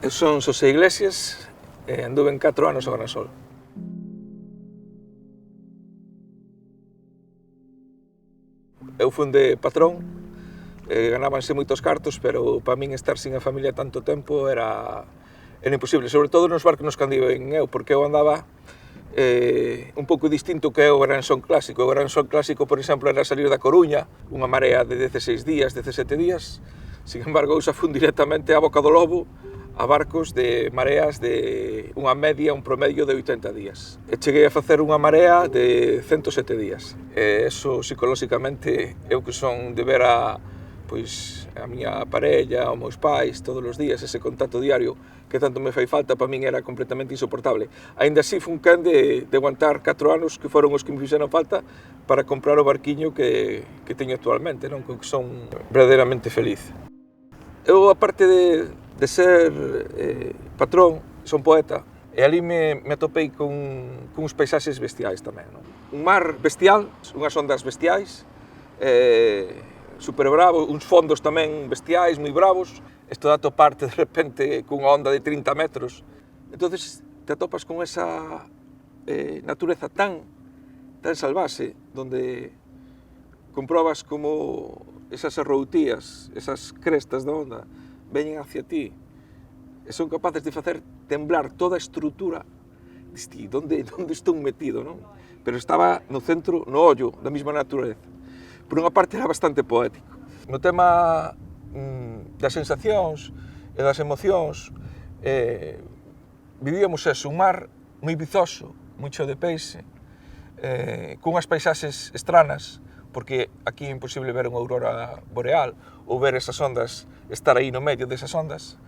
Eu son Xosé Iglesias e anduve 4 anos ao Gran Sol. Eu fun de patrón, ganábanse moitos cartos, pero para min estar sin a familia tanto tempo era imposible, sobre todo nos barcos nos que andiven eu, porque eu andaba un pouco distinto que o Gran Son clásico. O Gran Son clásico, por exemplo, era salir da Coruña, unha marea de 16 días, 17 días. Sin embargo, eu xa fun directamente a Boca do Lobo, a barcos de mareas de unha media, un promedio de 80 días. E cheguei a facer unha marea de 107 días. E eso, psicolóxicamente, eu que son de ver a miña parella, os meus pais, todos os días, ese contacto diario que tanto me fai falta, para min era completamente insoportable. Ainda así, fun quen de aguantar 4 anos que foron os que me fixeron falta para comprar o barquiño que teño actualmente, non? Que son verdadeiramente feliz. Eu, aparte de ser patrón, son poeta, e ali me atopei con uns paisaxes bestiais tamén, non? Un mar bestial, unhas ondas bestiais, super bravo, uns fondos tamén bestiais, moi bravos. Isto de atoparte de repente cunha onda de 30 metros. Entonces te atopas con esa natureza tan salvaxe, donde comprobas como esas arroutías, esas crestas da onda, veñen hacia ti e son capaces de facer temblar toda a estrutura. Disti, onde estou metido, non? Pero estaba no centro, no ollo da mesma natureza. Por unha parte era bastante poético. No tema das sensacións e das emocións, vivíamos eso, un mar moi vizoso, moi cheo de peixe, cunhas paisaxes estranas, porque aquí é imposible ver unha aurora boreal ou ver esas ondas, estar aí no medio desas ondas,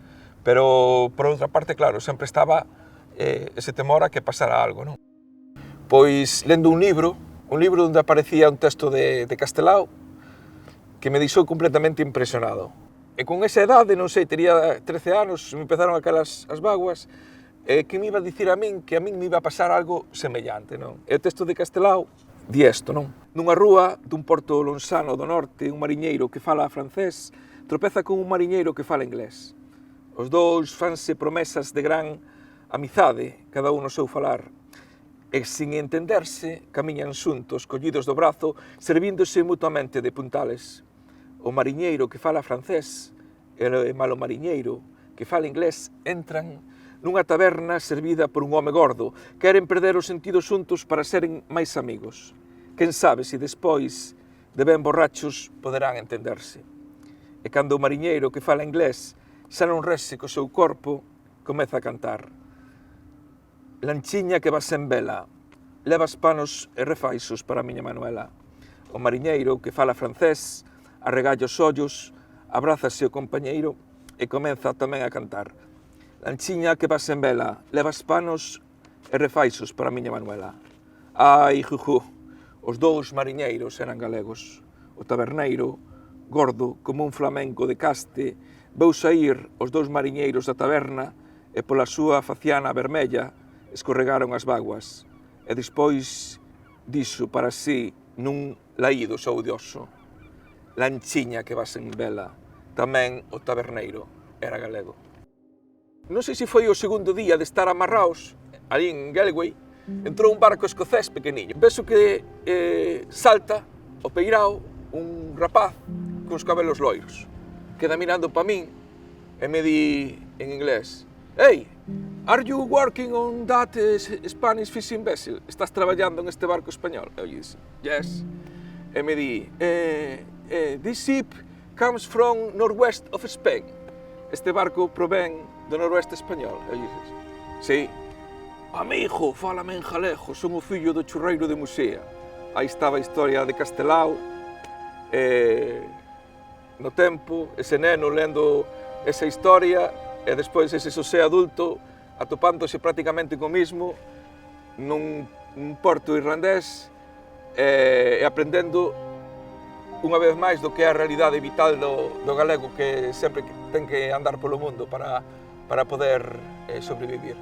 pero, por outra parte, claro, sempre estaba ese temor a que pasara algo, non? Pois, lendo un libro onde aparecía un texto de Castelao, que me deixou completamente impresionado. E con esa idade, non sei, tería 13 anos, me empezaron aquelas as vaguas, que me iba a dicir a min que a min me iba a pasar algo semellante, non? E o texto de Castelao di isto, non? Nunha rúa dun porto lonsano do norte, un mariñeiro que fala francés tropeza con un mariñeiro que fala inglés. Os dous fanse promesas de gran amizade, cada un no seu falar, e sin entenderse, camiñan xuntos, collidos do brazo, servíndose mutuamente de puntales. O mariñeiro que fala francés e o malo mariñeiro que fala inglés entran nunha taberna servida por un home gordo. Queren perder os sentidos xuntos para seren máis amigos. Quen sabe se despois, de ben borrachos, poderán entenderse. E cando o mariñeiro que fala inglés xa non rese co seu corpo, comeza a cantar. Lanchiña que vas en vela, levas panos e refaixos para a miña Manuela. O mariñeiro que fala francés arregalla os ollos, abrázase o compañeiro e comeza tamén a cantar. Lanchiña que vas en vela, levas panos e refaixos para a miña Manuela. Ai, juju, os dous mariñeiros eran galegos. O taberneiro, gordo como un flamenco de caste, veu saír os dous mariñeiros da taberna e pola súa faciana vermella escorregaron as vaguas. E despois dixo para sí nun laído saudioso: Lanchiña que vas en vela, tamén o taberneiro era galego. Non sei se foi o segundo día de estar amarraos ali en Galway, entrou un barco escocés pequeniño. Penso que salta o peirao un rapaz cuns cabelos loiros. Queda mirando pa min e me di en inglés: Hey, are you working on that Spanish fishing vessel? Estás traballando en este barco español? Eu disse, yes. E me di, this ship comes from northwest of Spain. Este barco provén do noroeste español. Eu disse, sí. Amigo, fálame en galego, son o fillo do churreiro de Musea. Aí estaba a historia de Castelao, no tempo, ese neno lendo esa historia, e despois ese Xosé adulto atopándose prácticamente co mismo nun porto irlandés e aprendendo unha vez máis do que é a realidade vital do galego, que sempre ten que andar polo mundo para poder sobrevivir.